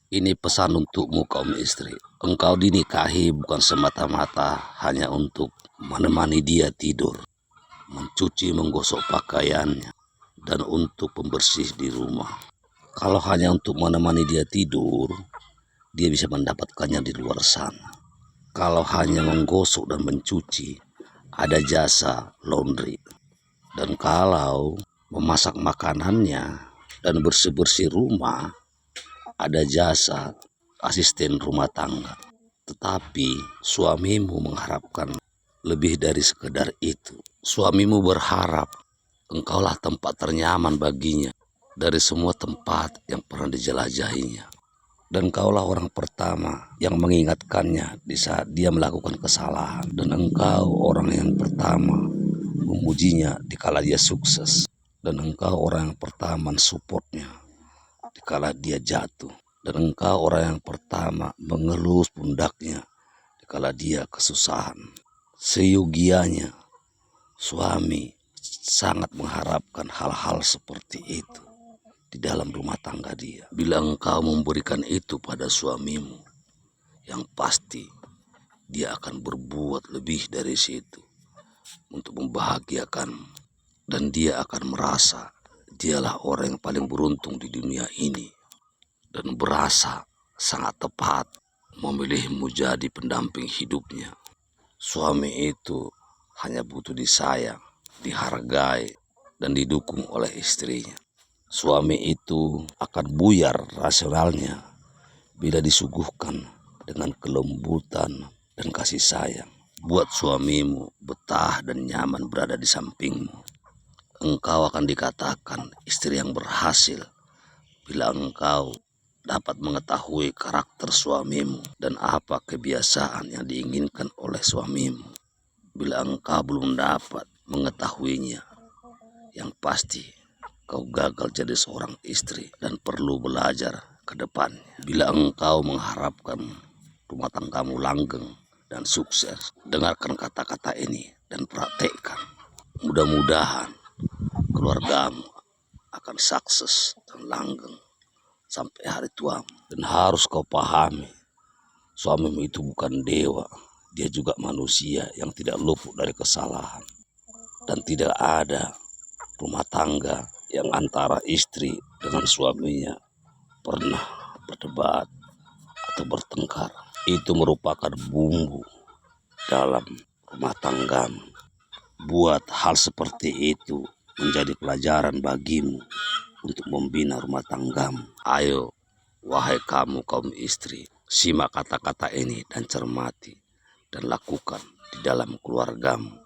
Ini pesan untukmu kaum istri. Engkau dinikahi bukan semata-mata hanya untuk menemani dia tidur, mencuci menggosok pakaiannya, dan untuk pembersih di rumah. Kalau hanya untuk menemani dia tidur, dia bisa mendapatkannya di luar sana. Kalau hanya menggosok dan mencuci, ada jasa laundry. Dan kalau memasak makanannya dan bersih-bersih rumah, ada jasa asisten rumah tangga. Tetapi suamimu mengharapkan lebih dari sekedar itu. Suamimu berharap engkaulah tempat ternyaman baginya dari semua tempat yang pernah dijelajahinya. Dan engkaulah orang pertama yang mengingatkannya di saat dia melakukan kesalahan. Dan engkau orang yang pertama memujinya dikala dia sukses. Dan engkau orang yang pertama mensupportnya dikala dia jatuh. Dan engkau orang yang pertama mengelus pundaknya dikala dia kesusahan. Seyogianya suami sangat mengharapkan hal-hal seperti itu di dalam rumah tangga dia. Bila engkau memberikan itu pada suamimu, yang pasti dia akan berbuat lebih dari situ untuk membahagiakanmu. Dan dia akan merasa dialah orang yang paling beruntung di dunia ini. Dan berasa sangat tepat memilihmu jadi pendamping hidupnya. Suami itu hanya butuh disayang, dihargai, dan didukung oleh istrinya. Suami itu akan buyar rasionalnya bila disuguhkan dengan kelembutan dan kasih sayang. Buat suamimu betah dan nyaman berada di sampingmu. Engkau akan dikatakan istri yang berhasil bila engkau dapat mengetahui karakter suamimu dan apa kebiasaan yang diinginkan oleh suamimu. Bila engkau belum dapat mengetahuinya, yang pasti kau gagal jadi seorang istri dan perlu belajar ke depannya. Bila engkau mengharapkan rumah tanggamu langgeng dan sukses, dengarkan kata-kata ini dan praktekkan. Mudah-mudahan keluargamu akan sukses dan langgeng sampai hari tuamu. Dan harus kau pahami, suamimu itu bukan dewa. Dia juga manusia yang tidak luput dari kesalahan. Dan tidak ada rumah tangga yang antara istri dengan suaminya pernah berdebat atau bertengkar. Itu merupakan bumbu dalam rumah tanggamu. Buat hal seperti itu menjadi pelajaran bagimu untuk membina rumah tanggamu. Ayo, wahai kamu kaum istri, simak kata-kata ini dan cermati dan lakukan di dalam keluargamu.